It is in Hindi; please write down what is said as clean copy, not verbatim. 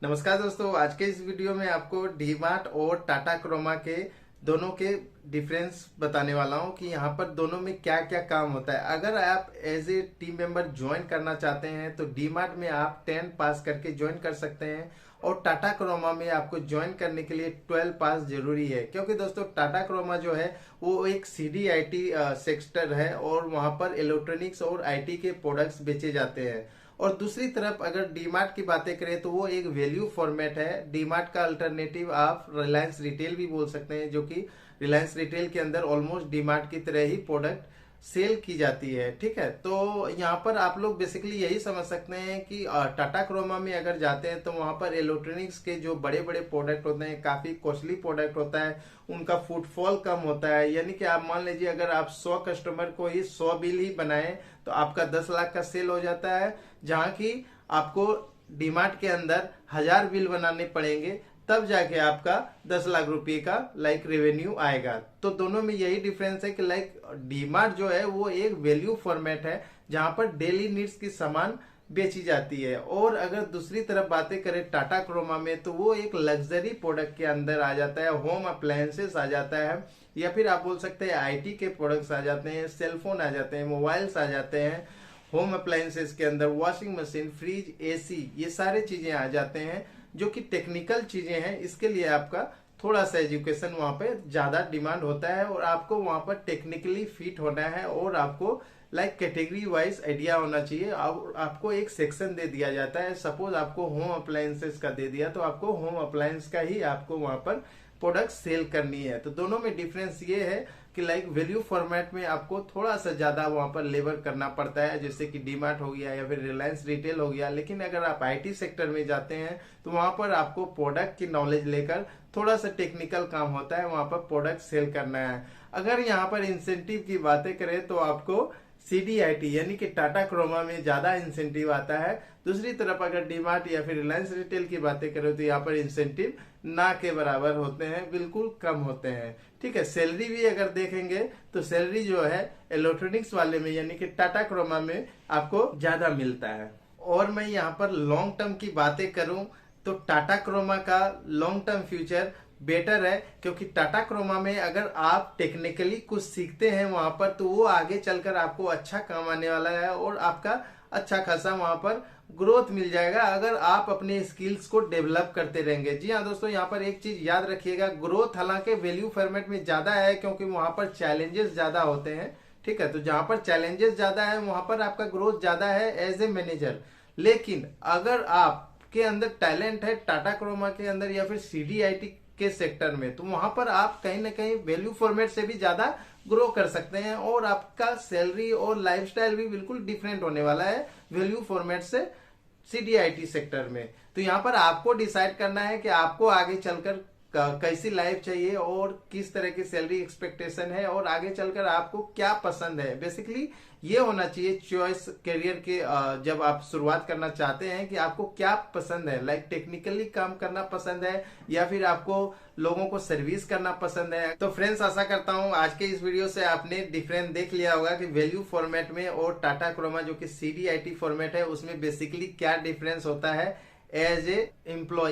नमस्कार दोस्तों, आज के इस वीडियो में आपको डीमार्ट और टाटा क्रोमा के दोनों के डिफरेंस बताने वाला हूं कि यहाँ पर दोनों में क्या क्या काम होता है। अगर आप as a team member join करना चाहते हैं तो डीमार्ट में आप 10 पास करके ज्वाइन कर सकते हैं और टाटा क्रोमा में आपको ज्वाइन करने के लिए 12 पास जरूरी है, क्योंकि दोस्तों टाटा क्रोमा जो है वो एक सीडीआईटी सेक्टर है और वहां पर इलेक्ट्रॉनिक्स और आईटी के प्रोडक्ट्स बेचे जाते हैं। और दूसरी तरफ अगर डीमार्ट की बातें करें तो वो एक वैल्यू फॉर्मेट है। डीमार्ट का अल्टरनेटिव आप रिलायंस रिटेल भी बोल सकते हैं, जो कि रिलायंस रिटेल के अंदर ऑलमोस्ट डीमार्ट की तरह ही प्रोडक्ट सेल की जाती है। ठीक है, तो यहाँ पर आप लोग बेसिकली यही समझ सकते हैं कि टाटा क्रोमा में अगर जाते हैं तो वहां पर इलेक्ट्रॉनिक्स के जो बड़े बड़े प्रोडक्ट होते हैं, काफी कॉस्टली प्रोडक्ट होता है, उनका फुटफॉल कम होता है। यानी कि आप मान लीजिए अगर आप 100 कस्टमर को ही 100 बिल ही बनाए तो आपका 10 लाख का सेल हो जाता है, जहां की आपको डीमार्ट के अंदर 1000 बिल बनाने पड़ेंगे, तब जाके आपका 10 लाख रुपए का रेवेन्यू आएगा। तो दोनों में यही डिफरेंस है कि डीमार्ट जो है वो एक वैल्यू फॉर्मेट है जहां पर डेली नीड्स की सामान बेची जाती है। और अगर दूसरी तरफ बातें करें टाटा क्रोमा में तो वो एक लग्जरी प्रोडक्ट के अंदर आ जाता है, होम अप्लायंसेस आ जाता है, या फिर आप बोल सकते हैं आईटी के प्रोडक्ट्स आ जाते हैं, सेलफोन आ जाते हैं, मोबाइल्स आ जाते हैं। होम अप्लायंसेस के अंदर वॉशिंग मशीन, फ्रिज, एसी, ये सारे चीजें आ जाते हैं जो कि टेक्निकल चीजें हैं। इसके लिए आपका थोड़ा सा एजुकेशन वहां पे ज्यादा डिमांड होता है और आपको वहां पर टेक्निकली फिट होना है और आपको कैटेगरी वाइज आइडिया होना चाहिए। अब आपको एक सेक्शन दे दिया जाता है, सपोज आपको होम अप्लायंसेस का दे दिया तो आपको होम अप्लायंस का ही आपको वहां पर प्रोडक्ट सेल करनी है। तो दोनों में डिफरेंस ये है कि वैल्यू फॉर्मेट में आपको थोड़ा सा ज्यादा वहां पर लेबर करना पड़ता है, जैसे कि डीमार्ट हो गया या फिर रिलायंस रिटेल हो गया। लेकिन अगर आप आईटी सेक्टर में जाते हैं तो वहां पर आपको प्रोडक्ट की नॉलेज लेकर थोड़ा सा टेक्निकल काम होता है, वहां पर प्रोडक्ट सेल करना है। अगर यहाँ पर इंसेंटिव की बातें करें तो आपको सीडीआईटी यानी कि टाटा क्रोमा में ज्यादा इंसेंटिव आता है। दूसरी तरफ अगर डीमार्ट या फिर रिलायंस रिटेल की बातें करें तो यहाँ पर इंसेंटिव ना के बराबर होते हैं, बिल्कुल कम होते हैं। ठीक है, सैलरी भी अगर देखेंगे तो सैलरी जो है इलेक्ट्रॉनिक्स वाले में यानी कि टाटा क्रोमा में आपको ज्यादा मिलता है। और मैं यहाँ पर लॉन्ग टर्म की बातें करूं तो टाटा क्रोमा का लॉन्ग टर्म फ्यूचर बेटर है, क्योंकि टाटा क्रोमा में अगर आप टेक्निकली कुछ सीखते हैं वहां पर तो वो आगे चलकर आपको अच्छा काम आने वाला है और आपका अच्छा खासा वहां पर ग्रोथ मिल जाएगा अगर आप अपने स्किल्स को डेवलप करते रहेंगे। जी हाँ दोस्तों, यहाँ पर एक चीज याद रखिएगा, ग्रोथ हालांकि वैल्यू फॉर्मेट में ज्यादा है क्योंकि वहां पर चैलेंजेस ज्यादा होते हैं। ठीक है, तो जहां पर चैलेंजेस ज्यादा है वहां पर आपका ग्रोथ ज्यादा है एज ए मैनेजर। लेकिन अगर आपके अंदर टैलेंट है टाटा क्रोमा के अंदर या फिर सीडीआईटी के सेक्टर में, तो वहां पर आप कहीं ना कहीं वैल्यू फॉर्मेट से भी ज्यादा ग्रो कर सकते हैं और आपका सैलरी और लाइफस्टाइल भी बिल्कुल डिफरेंट होने वाला है वैल्यू फॉर्मेट से सीडीआईटी सेक्टर में। तो यहाँ पर आपको डिसाइड करना है कि आपको आगे चलकर कैसी लाइफ चाहिए और किस तरह की सैलरी एक्सपेक्टेशन है और आगे चलकर आपको क्या पसंद है। बेसिकली ये होना चाहिए चॉइस करियर के, जब आप शुरुआत करना चाहते हैं कि आपको क्या पसंद है, टेक्निकली काम करना पसंद है या फिर आपको लोगों को सर्विस करना पसंद है। तो फ्रेंड्स, आशा करता हूं आज के इस वीडियो से आपने डिफरेंस देख लिया होगा कि वैल्यू फॉर्मेट में और टाटा क्रोमा जो कि सीडीआईटी फॉर्मेट है उसमें बेसिकली क्या डिफरेंस होता है एज ए एम्प्लॉय।